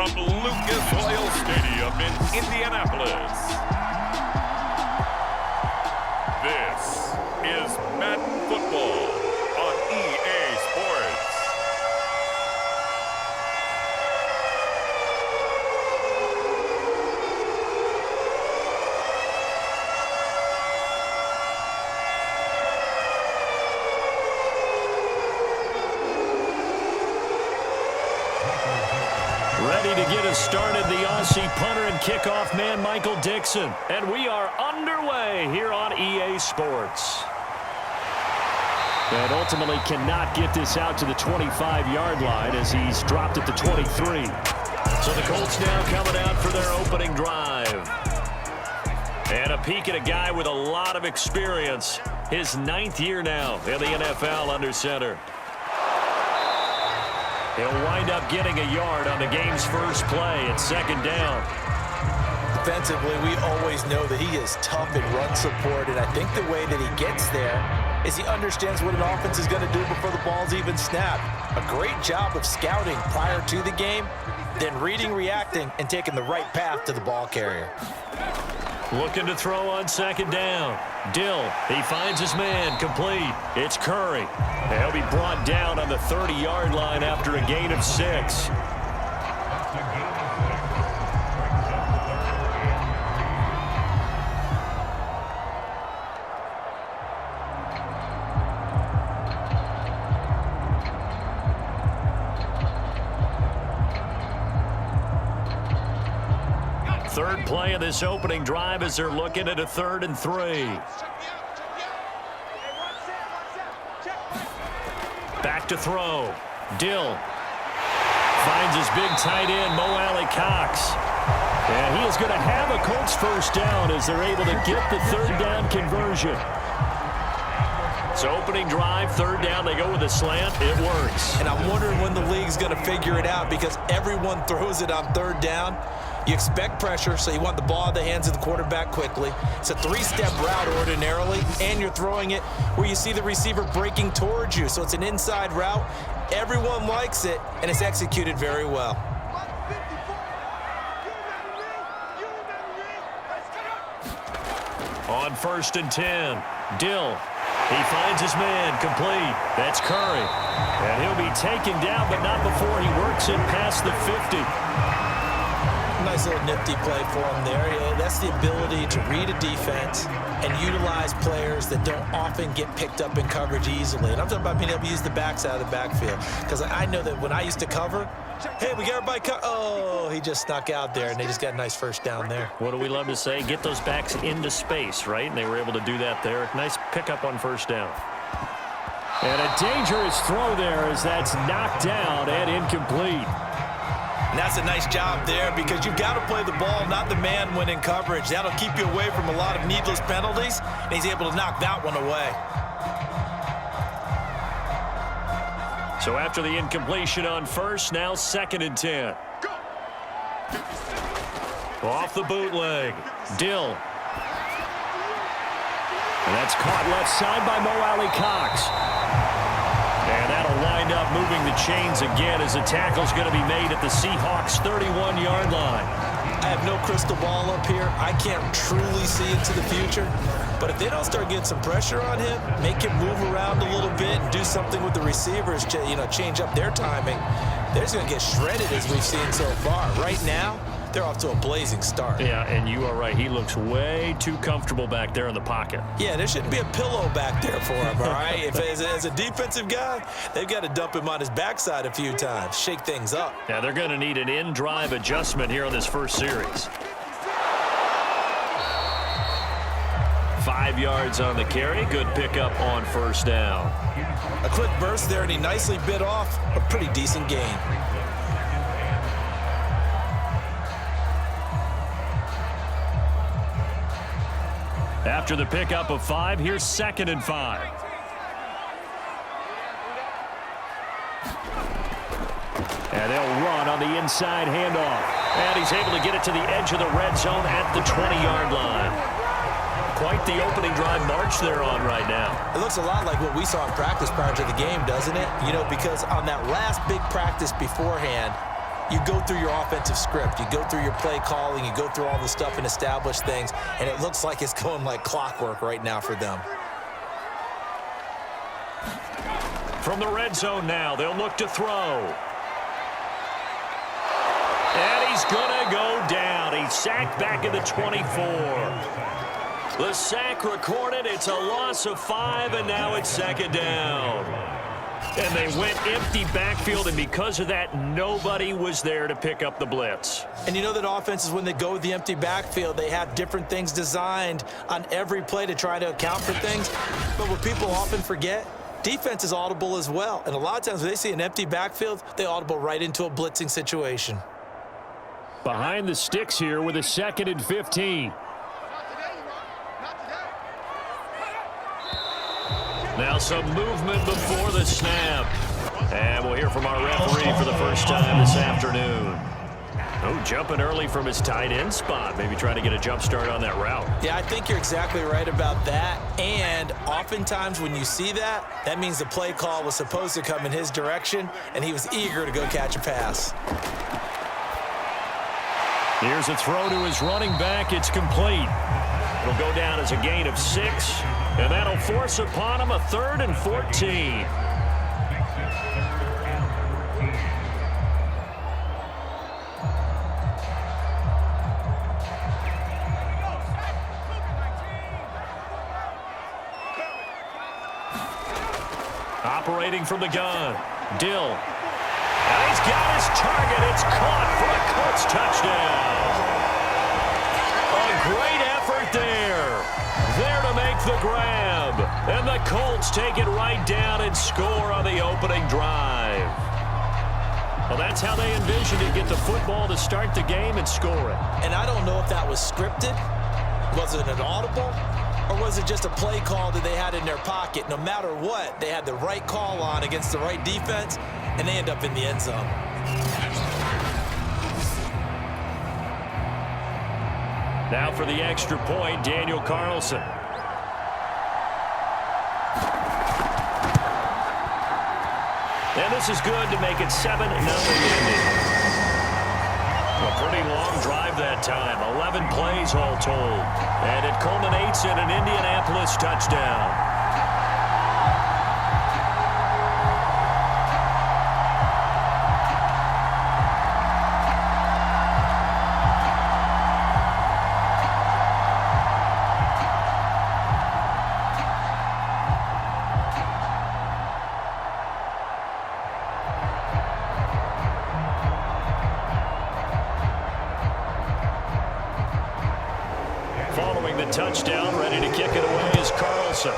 from Lucas Oil Stadium in Indianapolis. This is Madden Football on EA Sports. Ready to get us started, the Aussie punter and kickoff man, Michael Dixon. And we are underway here on EA Sports. And ultimately cannot get this out to the 25-yard line as he's dropped at the 23. So the Colts now coming out for their opening drive. And a peek at a guy with a lot of experience. His 9th year now in the NFL under center. He'll wind up getting a yard on the game's first play at second down. Defensively, we always know that he is tough in run support, and I think the way that he gets there is he understands what an offense is going to do before the ball's even snapped. A great job of scouting prior to the game, then reading, reacting, and taking the right path to the ball carrier. Looking to throw on second down. Dill, he finds his man, complete. It's Curry. He'll be brought down on the 30-yard line after a gain of 6. Third play of this opening drive as they're looking at a 3rd and 3. Back to throw. Dill finds his big tight end, Mo Alley-Cox. And he is going to have a Colts first down as they're able to get the 3rd down conversion. So opening drive, 3rd down, they go with a slant. It works. And I'm wondering when the league's going to figure it out because everyone throws it on 3rd down. You expect pressure, so you want the ball in the hands of the quarterback quickly. It's a 3-step route ordinarily, and you're throwing it where you see the receiver breaking towards you. So it's an inside route. Everyone likes it, and it's executed very well. On 1st and 10, Dill. He finds his man, complete. That's Curry. And he'll be taken down, but not before he works it past the 50. Nice little nifty play for him there. Yeah, that's the ability to read a defense and utilize players that don't often get picked up in coverage easily. And I'm talking about being able to use the backside of the backfield. Because I know that when I used to cover, hey, we got everybody oh, he just snuck out there, and they just got a nice first down there. What do we love to say? Get those backs into space, right? And they were able to do that there. Nice pickup on 1st down. And a dangerous throw there as that's knocked down and incomplete. And that's a nice job there because you've got to play the ball, not the man when in coverage. That'll keep you away from a lot of needless penalties, and he's able to knock that one away. So after the incompletion on 1st, now 2nd and 10. Off the bootleg. Dill. And that's caught left side by Mo Alley-Cox. And that'll wind up moving the chains again as the tackle's going to be made at the Seahawks 31-yard line. I have no crystal ball up here. I can't truly see into the future. But if they don't start getting some pressure on him, make him move around a little bit and do something with the receivers, change up their timing, they're just going to get shredded as we've seen so far. Right now, they're off to a blazing start. Yeah, and you are right. He looks way too comfortable back there in the pocket. Yeah, there shouldn't be a pillow back there for him, all right? If as a defensive guy, they've got to dump him on his backside a few times, shake things up. Yeah, they're going to need an in-drive adjustment here on this first series. 5 yards on the carry. Good pickup on 1st down. A quick burst there, and he nicely bit off a pretty decent gain. After the pickup of 5, here's 2nd and 5. And they'll run on the inside handoff. And he's able to get it to the edge of the red zone at the 20-yard line. Quite the opening drive march they're on right now. It looks a lot like what we saw in practice prior to the game, doesn't it? Because on that last big practice beforehand, You go through your offensive script. You go through your play calling. You go through all the stuff and establish things, and it looks like it's going like clockwork right now for them. From the red zone now, they'll look to throw. And he's going to go down. He's sacked back at the 24. The sack recorded. It's a loss of 5, and now it's second down. And they went empty backfield, and because of that, nobody was there to pick up the blitz. And you know that offenses, when they go with the empty backfield, they have different things designed on every play to try to account for things. But what people often forget, defense is audible as well. And a lot of times when they see an empty backfield, they audible right into a blitzing situation. Behind the sticks here with a 2nd and 15. Now some movement before the snap. And we'll hear from our referee for the first time this afternoon. Oh, jumping early from his tight end spot. Maybe trying to get a jump start on that route. Yeah, I think you're exactly right about that. And oftentimes when you see that, that means the play call was supposed to come in his direction, and he was eager to go catch a pass. Here's a throw to his running back. It's complete. It'll go down as a gain of 6, and that'll force upon him a 3rd and 14. Operating from the gun, Dill. And he's got his target. It's caught for a Colts touchdown. A great effort there. There to make the grab. And the Colts take it right down and score on the opening drive. Well, that's how they envisioned it. Get the football to start the game and score it. And I don't know if that was scripted. Was it an audible? Or was it just a play call that they had in their pocket? No matter what, they had the right call on against the right defense, and they end up in the end zone. Now for the extra point, Daniel Carlson. And this is good to make it 7-0 Indy. A pretty long drive that time, 11 plays all told. And it culminates in an Indianapolis touchdown. Following the touchdown, ready to kick it away is Carlson.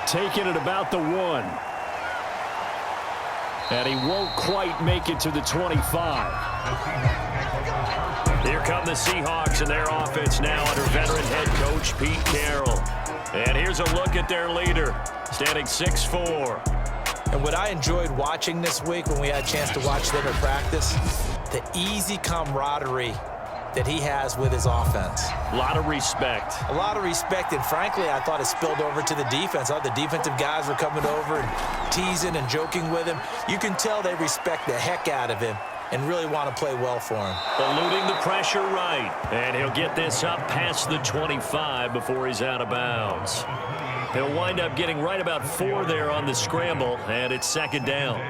Taking it about the 1. And he won't quite make it to the 25. Here come the Seahawks and their offense now under veteran head coach Pete Carroll. And here's a look at their leader, standing 6'4". And what I enjoyed watching this week when we had a chance to watch them at practice, the easy camaraderie that he has with his offense. A lot of respect. A lot of respect, and frankly, I thought it spilled over to the defense. All the defensive guys were coming over and teasing and joking with him. You can tell they respect the heck out of him and really want to play well for him. Eluding the pressure right. And he'll get this up past the 25 before he's out of bounds. He'll wind up getting right about 4 there on the scramble, and it's second down.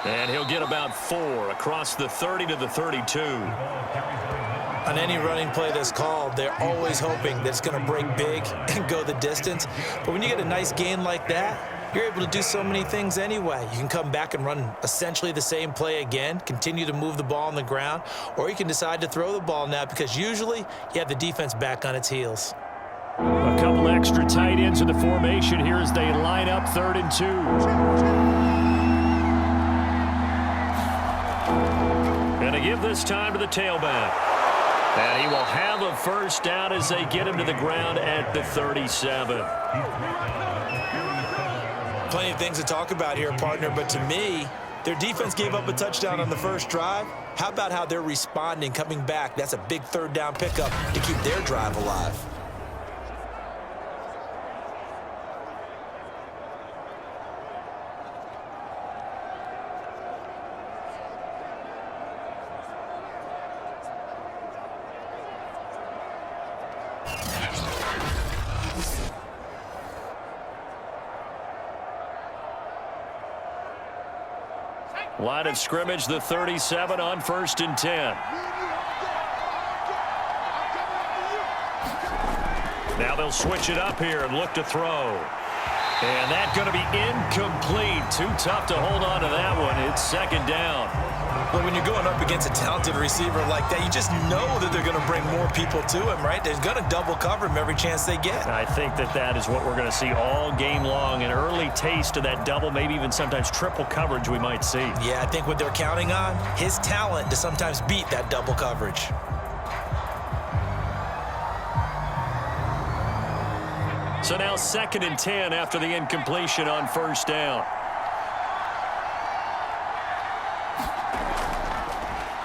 And he'll get about 4 across the 30 to the 32. On any running play that's called, they're always hoping that it's going to break big and go the distance. But when you get a nice gain like that, you're able to do so many things anyway. You can come back and run essentially the same play again, continue to move the ball on the ground, or you can decide to throw the ball now because usually you have the defense back on its heels. A couple extra tight ends in the formation here as they line up 3rd and 2. And to give this time to the tailback. And he will have a first down as they get him to the ground at the 37. Plenty of things to talk about here, partner, but to me, Their defense gave up a touchdown on the first drive. How about how they're responding, coming back? That's a big third down pickup to keep their drive alive. Line of scrimmage, the 37 on 1st and 10. Now they'll switch it up here and look to throw. And that's going to be incomplete. Too tough to hold on to that one. It's 2nd down. But when you're going up against a talented receiver like that, you just know that they're going to bring more people to him, right? They're going to double cover him every chance they get. I think that is what we're going to see all game long. An early taste of that double, maybe even sometimes triple coverage we might see. Yeah, I think what they're counting on, his talent to sometimes beat that double coverage. So now 2nd and 10 after the incompletion on 1st down.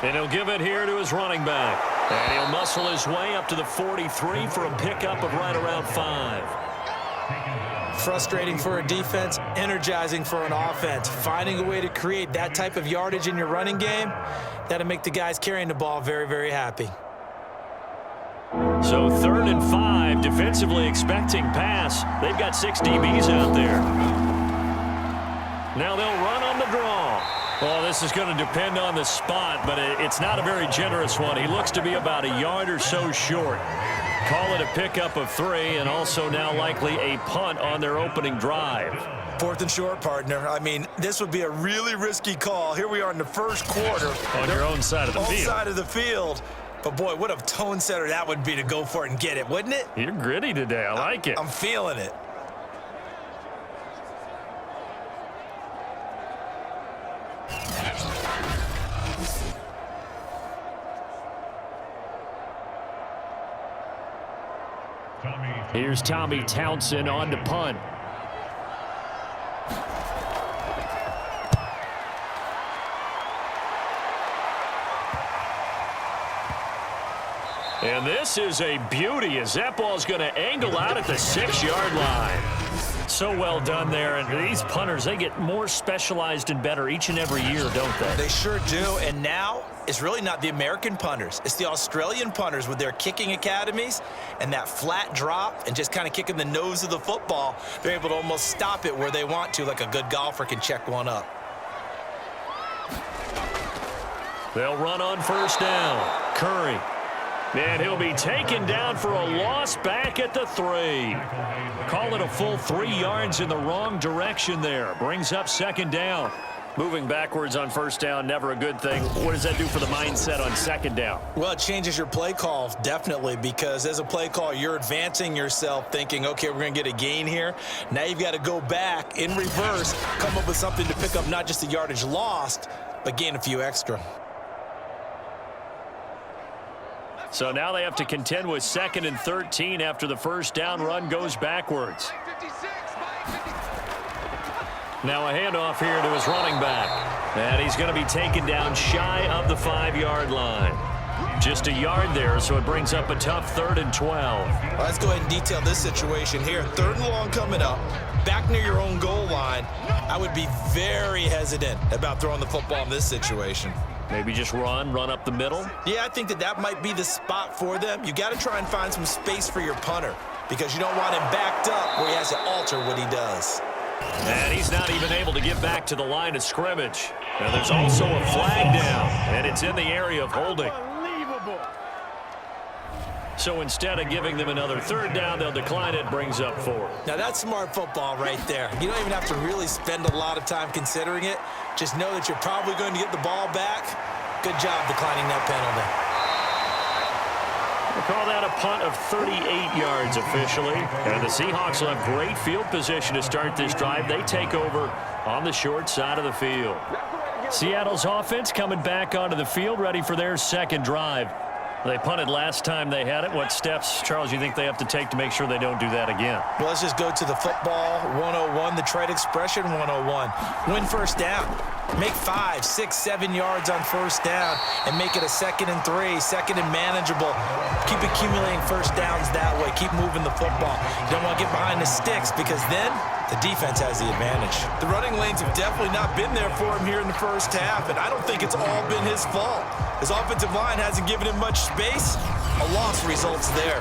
And he'll give it here to his running back. And he'll muscle his way up to the 43 for a pickup of right around 5. Frustrating for a defense, energizing for an offense. Finding a way to create that type of yardage in your running game, that'll make the guys carrying the ball very, very happy. So 3rd and 5, defensively expecting pass. They've got 6 DBs out there. Now they'll run on the draw. Well, this is going to depend on the spot, but it's not a very generous one. He looks to be about a yard or so short. Call it a pickup of 3, and also now likely a punt on their opening drive. 4th and short, partner. I mean, this would be a really risky call. Here we are in the first quarter. On your own side of the field. Side of the field. But, boy, what a tone setter that would be to go for it and get it, wouldn't it? You're gritty today. I like it. I'm feeling it. Here's Tommy Townsend on to punt. And this is a beauty as that ball's going to angle out at the 6-yard line. So well done there. And these punters, they get more specialized and better each and every year, don't they? They sure do. And now it's really not the American punters. It's the Australian punters with their kicking academies and that flat drop and just kind of kicking the nose of the football. They're able to almost stop it where they want to, like a good golfer can check one up. They'll run on 1st down. Curry. And he'll be taken down for a loss back at the 3. Call it a full 3 yards in the wrong direction there. Brings up 2nd down. Moving backwards on 1st down, never a good thing. What does that do for the mindset on 2nd down? Well, it changes your play call, definitely, because as a play call, you're advancing yourself thinking, okay, we're going to get a gain here. Now you've got to go back in reverse, come up with something to pick up not just the yardage lost, but gain a few extra. So now they have to contend with 2nd and 13 after the 1st down run goes backwards. Now a handoff here to his running back. And he's going to be taken down shy of the 5-yard line. Just a yard there, so it brings up a tough 3rd and 12. Let's go ahead and detail this situation here. 3rd and long coming up, back near your own goal line. I would be very hesitant about throwing the football in this situation. Maybe just run up the middle? Yeah, I think that might be the spot for them. You got to try and find some space for your punter because you don't want him backed up where he has to alter what he does. And he's not even able to get back to the line of scrimmage. Now there's also a flag down, and it's in the area of holding. So instead of giving them another 3rd down, they'll decline it, brings up 4. Now that's smart football right there. You don't even have to really spend a lot of time considering it. Just know that you're probably going to get the ball back. Good job declining that penalty. We'll call that a punt of 38 yards officially. And the Seahawks will have great field position to start this drive. They take over on the short side of the field. Seattle's offense coming back onto the field, ready for their 2nd drive. They punted last time they had it. What steps, Charles, you think they have to take to make sure they don't do that again? Well, let's just go to the football 101, the trade expression 101. Win 1st down. Make 5, 6, 7 yards on first down and make it a 2nd and 3, 2nd and manageable. Keep accumulating first downs that way. Keep moving the football. You don't want to get behind the sticks because then the defense has the advantage. The running lanes have definitely not been there for him here in the first half, and I don't think it's all been his fault. His offensive line hasn't given him much space. A loss results there.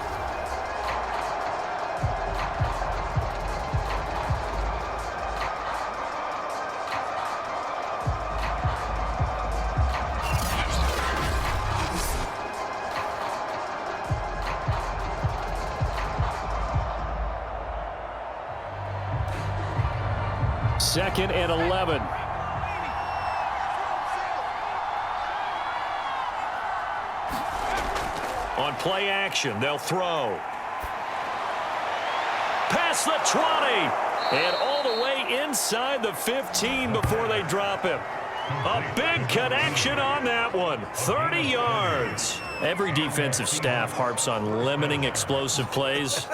Second and 11. On play action, they'll throw. Past the 20. And all the way inside the 15 before they drop him. A big connection on that one. 30 yards. Every defensive staff harps on limiting explosive plays.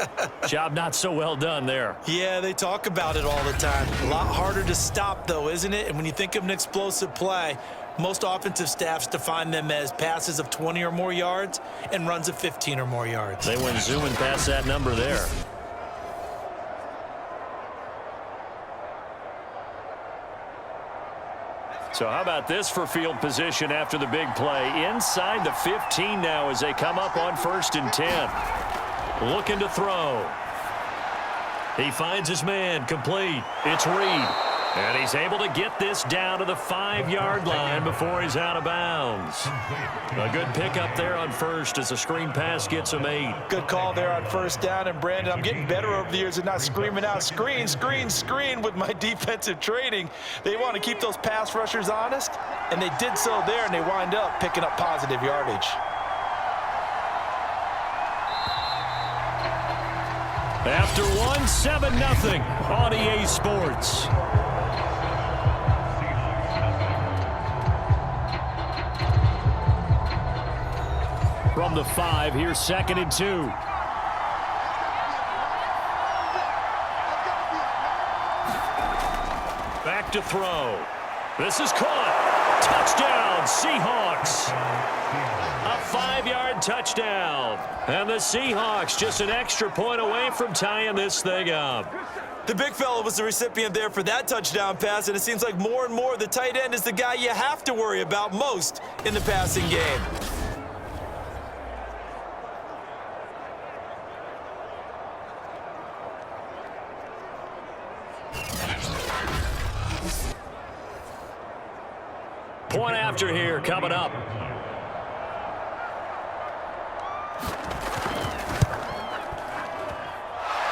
Job not so well done there. Yeah, they talk about it all the time. A lot harder to stop, though, isn't it? And when you think of an explosive play, most offensive staffs define them as passes of 20 or more yards and runs of 15 or more yards. They went zooming past that number there. So how about this for field position after the big play? Inside the 15 now as they come up on 1st and 10. Looking to throw. He finds his man complete. It's Reed. And he's able to get this down to the 5-yard line before he's out of bounds. A good pickup there on first as the screen pass gets him 8. Good call there on first down. And, Brandon, I'm getting better over the years at not screaming out screen, screen, screen with my defensive training. They want to keep those pass rushers honest, and they did so there, and they wind up picking up positive yardage. After one, 7-0 on EA Sports. From the 5, here's 2nd and 2. Back to throw. This is caught. Touchdown, Seahawks. A 5-yard touchdown. And the Seahawks just an extra point away from tying this thing up. The big fella was the recipient there for that touchdown pass, and it seems like more and more the tight end is the guy you have to worry about most in the passing game. Point after here coming up.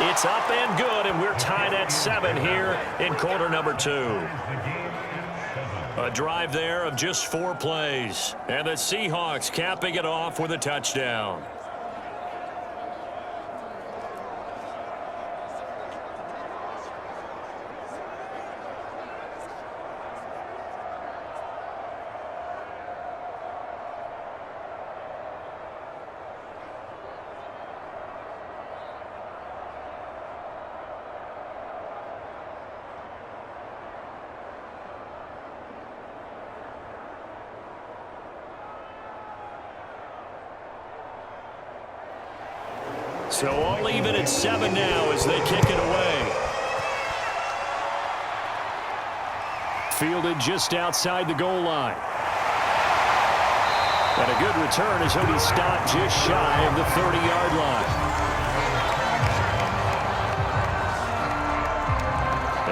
It's up and good, and we're tied at 7 here in quarter number 2. A drive there of just 4 plays, and the Seahawks capping it off with a touchdown. So all even at 7 now as they kick it away. Fielded just outside the goal line. And a good return as he'll be stopped just shy of the 30-yard line.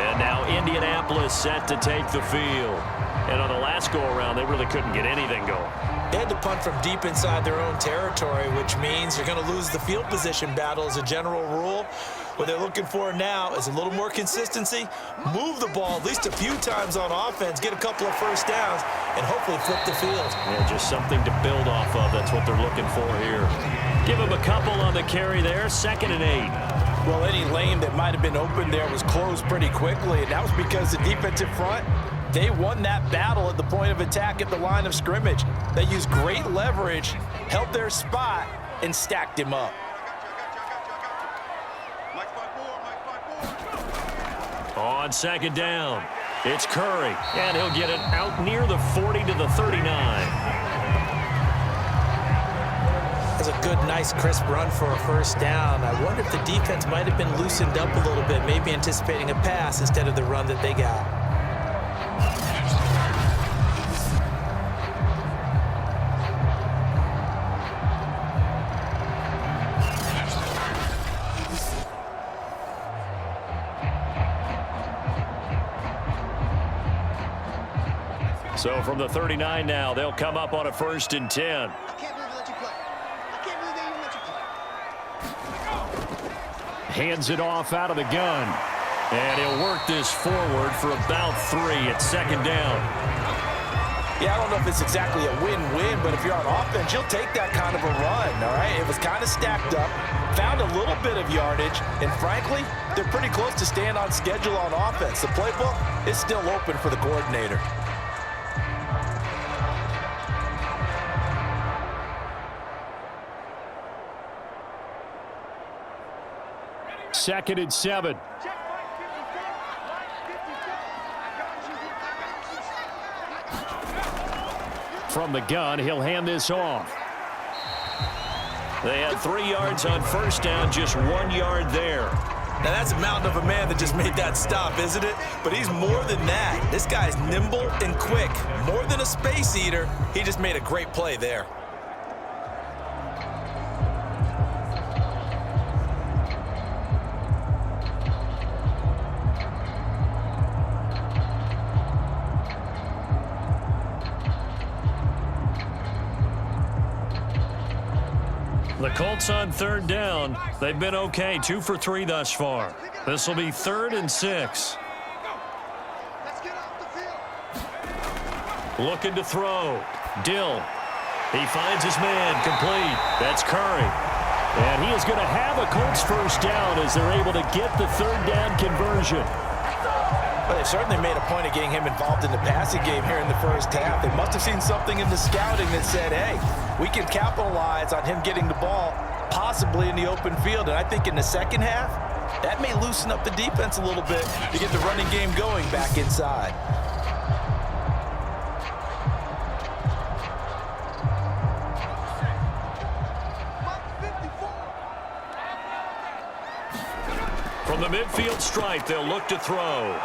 And now Indianapolis set to take the field. And on the last go-around, they really couldn't get anything going. They had to punt from deep inside their own territory, which means you're going to lose the field position battle as a general rule. What they're looking for now is a little more consistency, move the ball at least a few times on offense, get a couple of first downs, and hopefully flip the field. Yeah, just something to build off of. That's what they're looking for here. Give them a couple on the carry there, 2nd and 8. Well, any lane that might have been open there was closed pretty quickly, and that was because the defensive front, they won that battle at the point of attack at the line of scrimmage. They used great leverage, held their spot, and stacked him up. On 2nd down, It's Curry, and he'll get it out near the 40 to the 39. That's a good, nice, crisp run for a first down. I wonder if the defense might have been loosened up a little bit, maybe anticipating a pass instead of the run that they got. So from the 39 now, they'll come up on a 1st and 10. I can't believe they let you play. I can't believe they even let you play. Hands it off out of the gun. And he'll work this forward for about 3 at 2nd down. Yeah, I don't know if it's exactly a win-win, but if you're on offense, you'll take that kind of a run, all right? It was kind of stacked up, found a little bit of yardage, and frankly, they're pretty close to staying on schedule on offense. The playbook is still open for the coordinator. Second and 7. From the gun, he'll hand this off. They had 3 yards on 1st down, just 1 yard there. Now, that's a mountain of a man that just made that stop, isn't it? But he's more than that. This guy's nimble and quick. More than a space eater, he just made a great play there. The Colts on 3rd down. They've been okay, 2 for 3 thus far. This will be 3rd and 6. Let's get off the field. Looking to throw. Dill. He finds his man complete. That's Curry. And he is going to have a Colts 1st down as they're able to get the 3rd down conversion. Well, they've certainly made a point of getting him involved in the passing game here in the first half. They must have seen something in the scouting that said, hey, we can capitalize on him getting the ball possibly in the open field. And I think in the second half, that may loosen up the defense a little bit to get the running game going back inside. From the midfield stripe, they'll look to throw.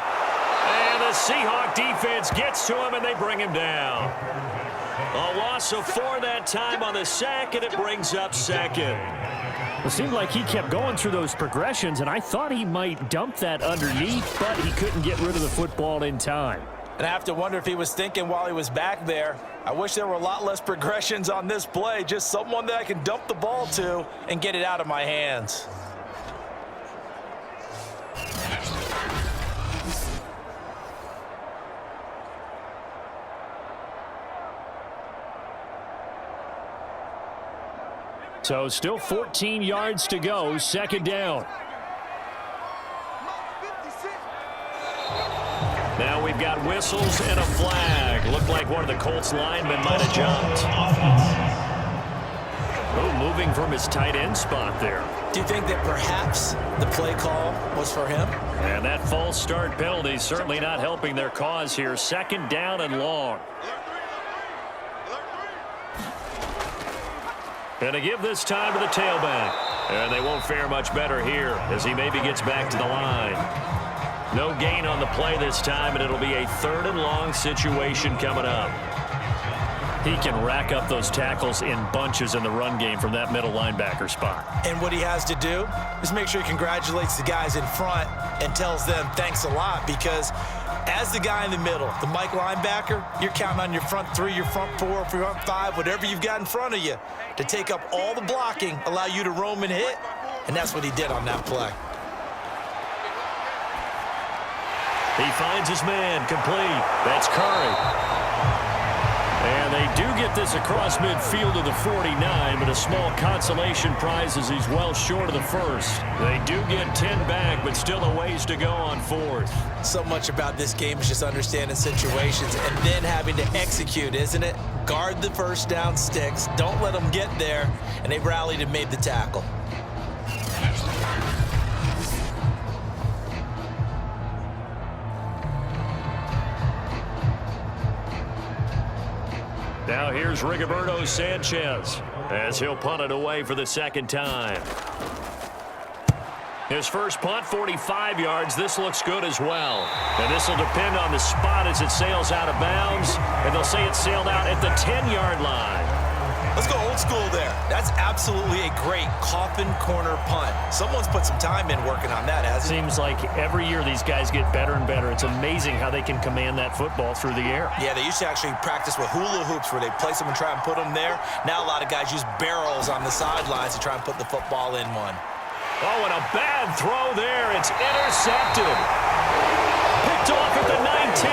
And the Seahawks defense gets to him, and they bring him down. A loss of 4 that time on the sack, and it brings up 2nd. It seemed like he kept going through those progressions, and I thought he might dump that underneath, but he couldn't get rid of the football in time. And I have to wonder if he was thinking while he was back there, I wish there were a lot less progressions on this play, just someone that I can dump the ball to and get it out of my hands. So still 14 yards to go, 2nd down. Now we've got whistles and a flag. Looked like one of the Colts linemen might have jumped. Oh, moving from his tight end spot there. Do you think that perhaps the play call was for him? And that false start penalty certainly not helping their cause here. 2nd down and long. And to give this time to the tailback. And they won't fare much better here as he maybe gets back to the line. No gain on the play this time, and it'll be a 3rd and long situation coming up. He can rack up those tackles in bunches in the run game from that middle linebacker spot. And what he has to do is make sure he congratulates the guys in front and tells them thanks a lot, because as the guy in the middle, the Mike linebacker, you're counting on your front 3, your front 4, your front 5, whatever you've got in front of you to take up all the blocking, allow you to roam and hit, and that's what he did on that play. He finds his man complete. That's Curry. And they do get this across midfield to the 49, but a small consolation prize as he's well short of the 1st. They do get 10 back, but still a ways to go on 4th. So much about this game is just understanding situations and then having to execute, isn't it? Guard the 1st down sticks, don't let them get there, and they rallied and made the tackle. Now here's Rigoberto Sanchez as he'll punt it away for the second time. His first punt, 45 yards. This looks good as well. And this will depend on the spot as it sails out of bounds. And they'll say it sailed out at the 10-yard line. Let's go old school there. That's absolutely a great coffin corner punt. Someone's put some time in working on that, hasn't it? Seems like every year these guys get better and better. It's amazing how they can command that football through the air. Yeah, they used to actually practice with hula hoops where they place them and try and put them there. Now a lot of guys use barrels on the sidelines to try and put the football in one. Oh, and a bad throw there. It's intercepted. Picked off at the 19.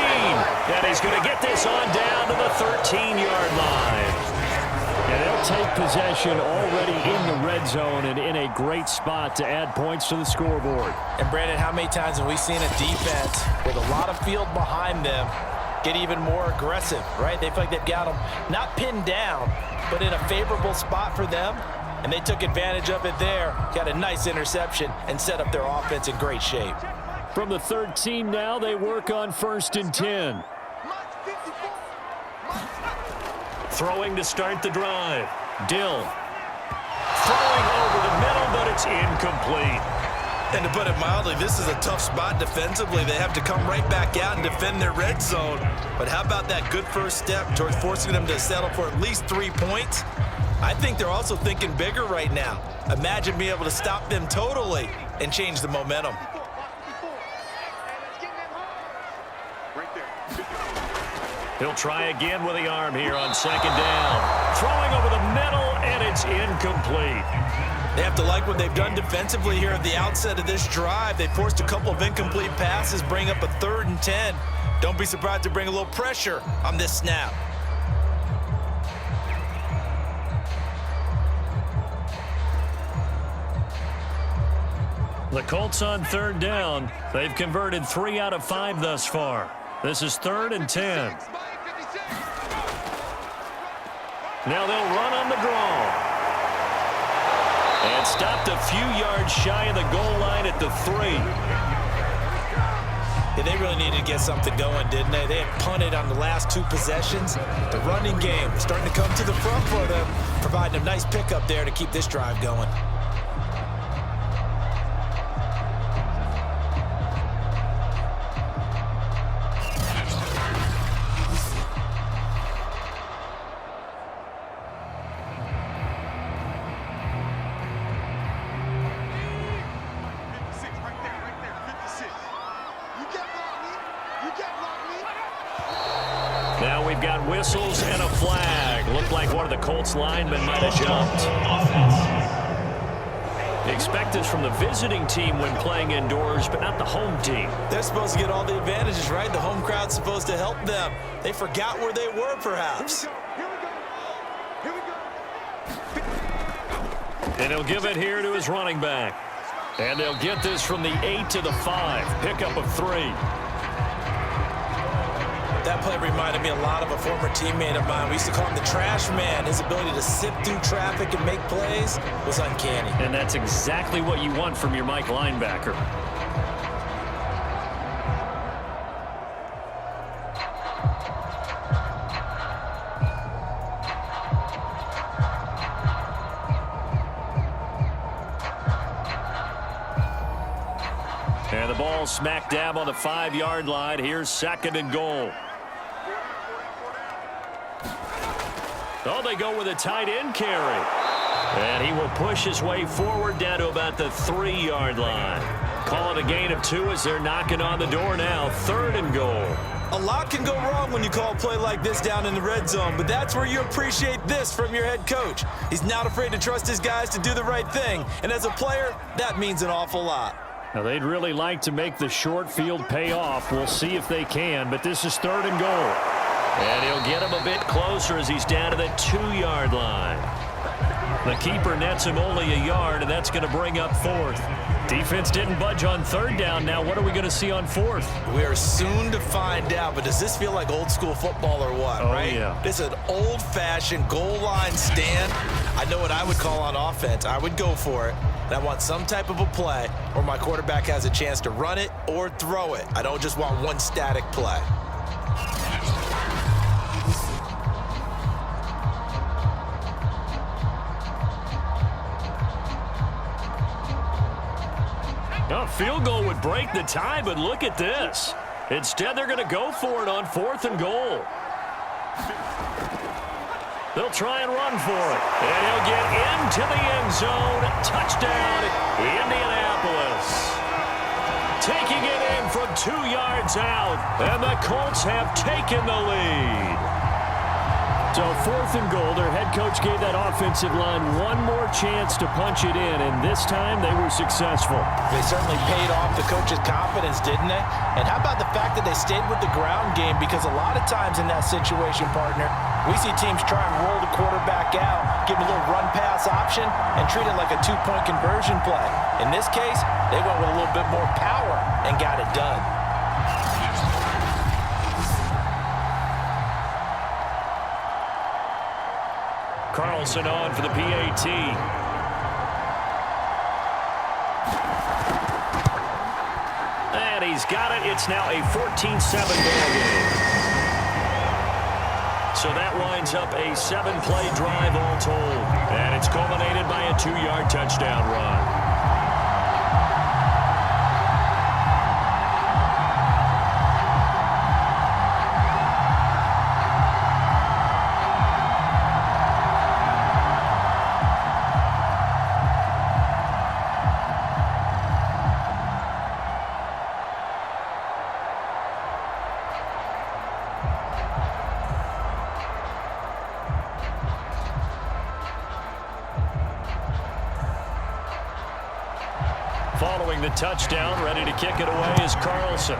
And he's going to get this on down to the 13-yard line. And they'll take possession already in the red zone and in a great spot to add points to the scoreboard. And, Brandon, how many times have we seen a defense with a lot of field behind them get even more aggressive, right? They feel like they've got them not pinned down, but in a favorable spot for them. And they took advantage of it there, got a nice interception, and set up their offense in great shape. From the 13 now, they work on 1st and 10. Throwing to start the drive. Dill. Throwing over the middle, but it's incomplete. And to put it mildly, this is a tough spot defensively. They have to come right back out and defend their red zone. But how about that good first step towards forcing them to settle for at least 3 points? I think they're also thinking bigger right now. Imagine being able to stop them totally and change the momentum. He'll try again with the arm here on 2nd down. Throwing over the middle, and it's incomplete. They have to like what they've done defensively here at the outset of this drive. They forced a couple of incomplete passes, bring up a 3rd and 10. Don't be surprised to bring a little pressure on this snap. The Colts on 3rd down. They've converted 3 out of 5 thus far. This is 3rd and 10. Now they'll run on the draw. And stopped a few yards shy of the goal line at the 3. Yeah, they really needed to get something going, didn't they? They had punted on the last 2 possessions. The running game was starting to come to the front for them, providing a nice pickup there to keep this drive going. Now we've got whistles and a flag. Looked like one of the Colts linemen might have jumped. Expect this from the visiting team when playing indoors, but not the home team. They're supposed to get all the advantages, right? The home crowd's supposed to help them. They forgot where they were, perhaps. And he'll give it here to his running back. And they'll get this from the 8 to the 5. Pickup of 3. That play reminded me a lot of a former teammate of mine. We used to call him the trash man. His ability to sift through traffic and make plays was uncanny. And that's exactly what you want from your Mike linebacker. And the ball smack dab on the 5-yard line. Here's 2nd and goal. Oh, they go with a tight end carry. And he will push his way forward down to about the 3-yard line. Call it a gain of 2 as they're knocking on the door now. 3rd and goal. A lot can go wrong when you call a play like this down in the red zone, but that's where you appreciate this from your head coach. He's not afraid to trust his guys to do the right thing, and as a player, that means an awful lot. Now, they'd really like to make the short field pay off. We'll see if they can, but this is 3rd and goal. And he'll get him a bit closer as he's down to the 2-yard line. The keeper nets him only a yard, and that's going to bring up 4th. Defense didn't budge on 3rd down. Now what are we going to see on 4th? We are soon to find out, but does this feel like old school football or what, right? Yeah. This is an old-fashioned goal line stand. I know what I would call on offense. I would go for it. And I want some type of a play where my quarterback has a chance to run it or throw it. I don't just want one static play. A field goal would break the tie, but look at this. Instead, they're going to go for it on 4th and goal. They'll try and run for it. And he'll get into the end zone. Touchdown, Indianapolis. Taking it in from 2 yards out. And the Colts have taken the lead. So 4th and goal, their head coach gave that offensive line one more chance to punch it in, and this time they were successful. They certainly paid off the coach's confidence, didn't they? And how about the fact that they stayed with the ground game? Because a lot of times in that situation, partner, we see teams try and roll the quarterback out, give him a little run-pass option, and treat it like a 2-point conversion play. In this case, they went with a little bit more power and got it done. Carlson on for the PAT. And he's got it. It's now a 14-7 ball game. So that winds up a 7-play drive all told. And it's culminated by a 2-yard touchdown run. Following the touchdown, ready to kick it away is Carlson.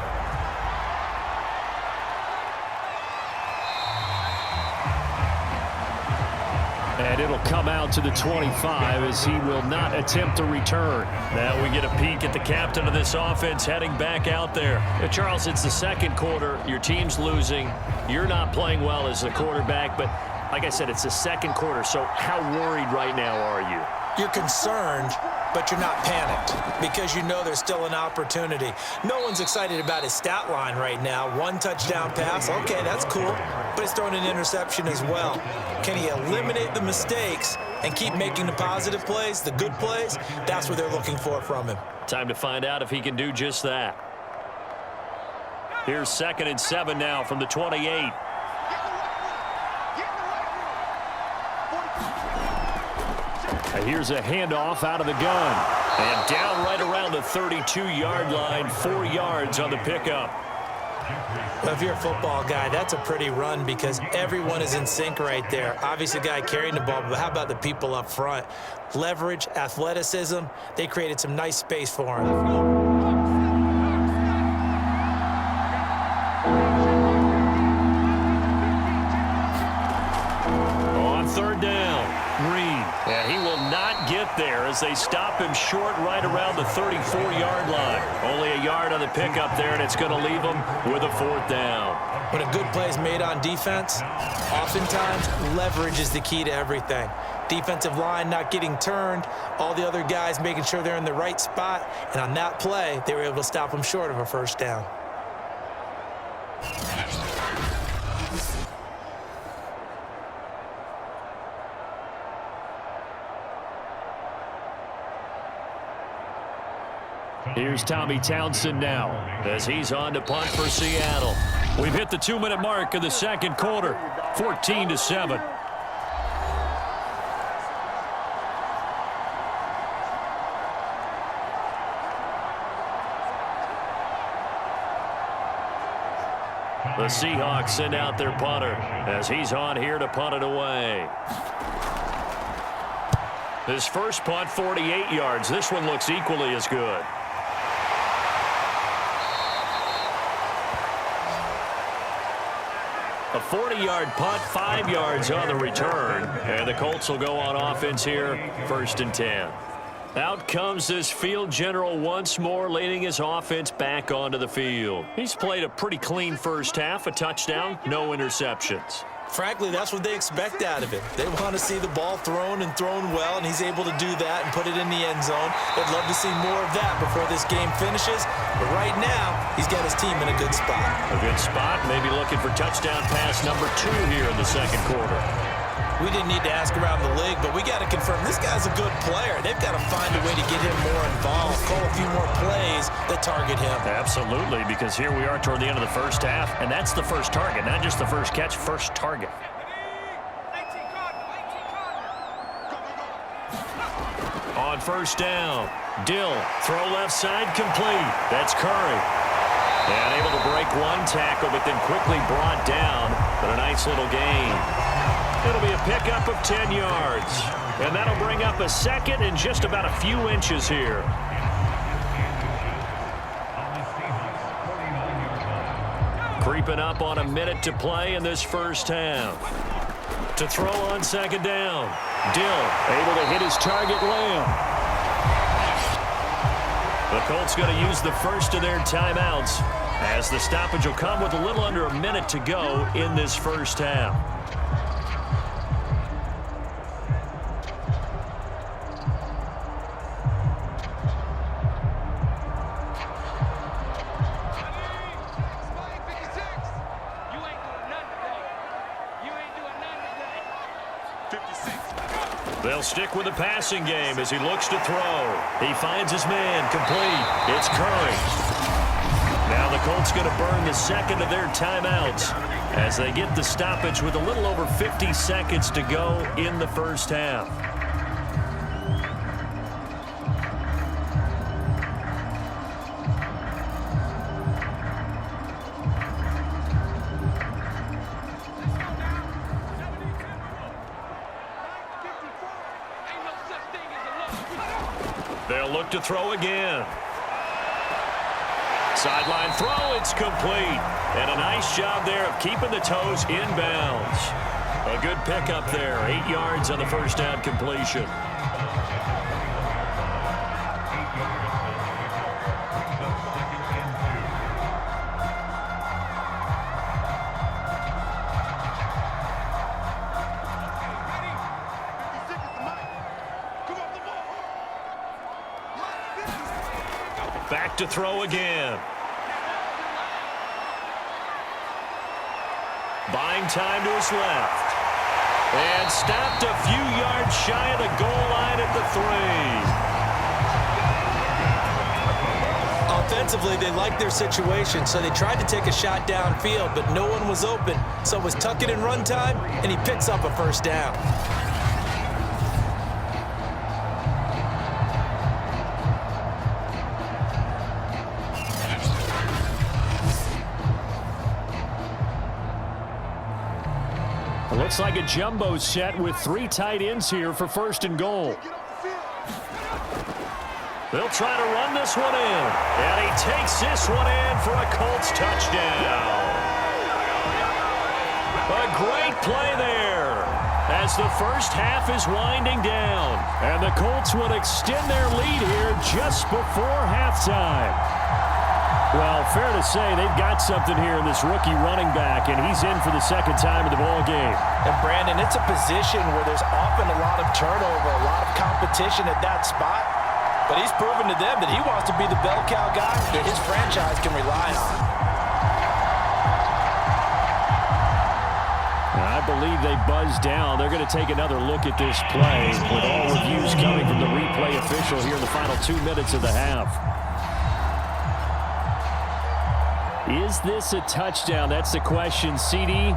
And it'll come out to the 25 as he will not attempt a return. Now we get a peek at the captain of this offense heading back out there. Charles, it's the second quarter. Your team's losing. You're not playing well as the quarterback, but like I said, it's the second quarter. So how worried right now are you? You're concerned, but you're not panicked because you know there's still an opportunity. No one's excited about his stat line right now. 1 touchdown pass, okay, that's cool, but he's throwing an interception as well. Can he eliminate the mistakes and keep making the positive plays, the good plays? That's what they're looking for from him. Time to find out if he can do just that. Here's 2nd and 7 now from the 28. Here's a handoff out of the gun. And down right around the 32-yard line, 4 yards on the pickup. Well, if you're a football guy, that's a pretty run because everyone is in sync right there. Obviously, the guy carrying the ball, but how about the people up front? Leverage, athleticism, they created some nice space for him. And he will not get there as they stop him short right around the 34-yard line. Only a yard on the pickup there, and it's going to leave him with a 4th down. When a good play is made on defense, oftentimes leverage is the key to everything. Defensive line not getting turned, all the other guys making sure they're in the right spot, and on that play, they were able to stop him short of a 1st down. Here's Tommy Townsend now as he's on to punt for Seattle. We've hit the 2-minute mark of the second quarter, 14-7. The Seahawks send out their punter as he's on here to punt it away. His first punt, 48 yards. This one looks equally as good. A 40-yard punt, 5 yards on the return. And the Colts will go on offense here, 1st and 10. Out comes this field general once more, leading his offense back onto the field. He's played a pretty clean first half, a touchdown, no interceptions. Frankly, that's what they expect out of him. They want to see the ball thrown and thrown well, and he's able to do that and put it in the end zone. They'd love to see more of that before this game finishes. But right now, he's got his team in a good spot. A good spot, maybe looking for touchdown pass number 2 here in the second quarter. We didn't need to ask around the league, but we got to confirm this guy's a good player. They've got to find a way to get him more involved, call a few more plays that target him. Absolutely, because here we are toward the end of the first half, and that's the first target, not just the first catch, first target. On first down, Dill, throw left side, complete. That's Curry. And able to break one tackle, but then quickly brought down, but a nice little gain. It'll be a pickup of 10 yards. And that'll bring up a second and just about a few inches here. Creeping up on a minute to play in this first half. To throw on second down. Dill able to hit his target, Lamb. The Colts going to use the first of their timeouts as the stoppage will come with a little under a minute to go in this first half. They'll stick with the passing game as he looks to throw. He finds his man, complete. It's Curry. Now the Colts going to burn the second of their timeouts as they get the stoppage with a little over 50 seconds to go in the first half. They'll look to throw again. Sideline throw, it's complete. And a nice job there of keeping the toes inbounds. A good pickup there, 8 yards on the first down completion. Back to throw again. Buying time to his left. And stopped a few yards shy of the goal line at the 3. Offensively, they liked their situation, so they tried to take a shot downfield, but no one was open. So it was tuck it in run time, and he picks up a first down. Looks like a jumbo set with 3 tight ends here for first and goal. They'll try to run this one in. And he takes this one in for a Colts touchdown. A great play there as the first half is winding down. And the Colts will extend their lead here just before halftime. Well, fair to say they've got something here in this rookie running back, and he's in for the second time in the ball game. And, Brandon, it's a position where there's often a lot of turnover, a lot of competition at that spot. But he's proven to them that he wants to be the bell cow guy that his franchise can rely on. I believe they buzzed down. They're going to take another look at this play with all reviews coming from the replay official here in the final 2 minutes of the half. Is this a touchdown? That's the question. CD,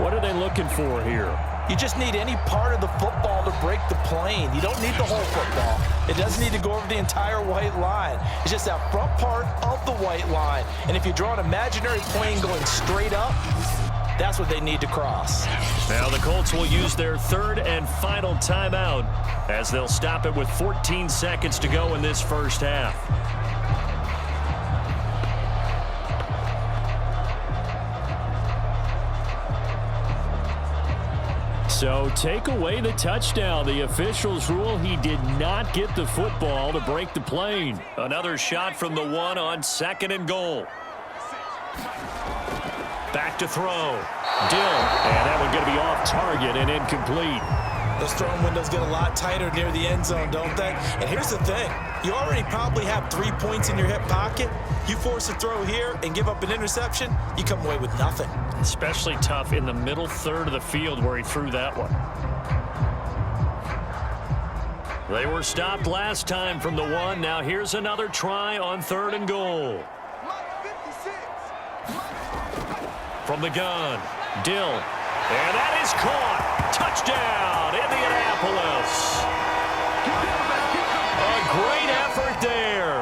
what are they looking for here? You just need any part of the football to break the plane. You don't need the whole football. It doesn't need to go over the entire white line. It's just that front part of the white line. And if you draw an imaginary plane going straight up, that's what they need to cross. Now the Colts will use their third and final timeout as they'll stop it with 14 seconds to go in this first half. So take away the touchdown. The officials rule he did not get the football to break the plane. Another shot from the 1 on second and goal. Back to throw. Dill. And that one going to be off target and incomplete. Those throwing windows get a lot tighter near the end zone, don't they? And here's the thing. You already probably have 3 points in your hip pocket. You force a throw here and give up an interception, you come away with nothing. Especially tough in the middle third of the field where he threw that one. They were stopped last time from the 1. Now here's another try on 3rd and goal. From the gun, Dill. And that is caught. Touchdown, Indianapolis. A great effort there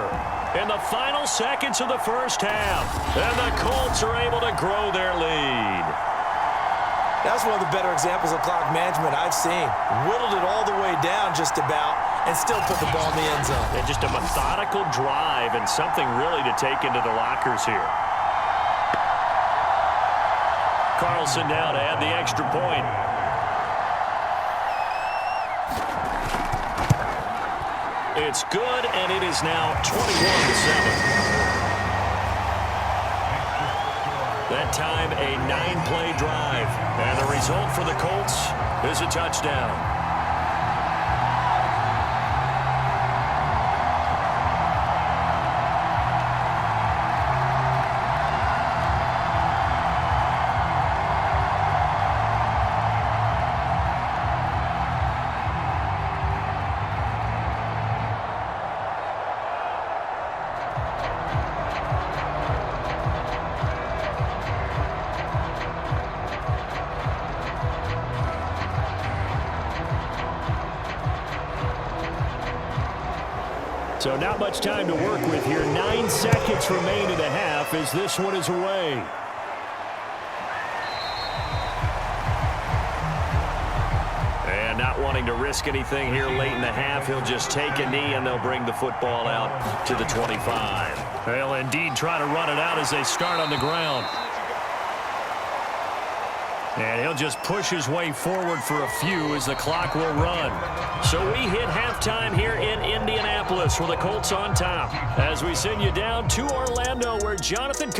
in the final seconds of the first half. And the Colts are able to grow their lead. That's one of the better examples of clock management I've seen. Whittled it all the way down just about and still put the ball in the end zone. And just a methodical drive and something really to take into the lockers here. Carlson now to add the extra point. It's good, and it is now 21-7. That time, a 9-play drive. And the result for the Colts is a touchdown. So not much time to work with here. 9 seconds remain in the half as this one is away. And not wanting to risk anything here late in the half, he'll just take a knee and they'll bring the football out to the 25. They'll indeed try to run it out as they start on the ground. And he'll just push his way forward for a few as the clock will run. So we hit halftime here in Indianapolis with the Colts on top as we send you down to Orlando where Jonathan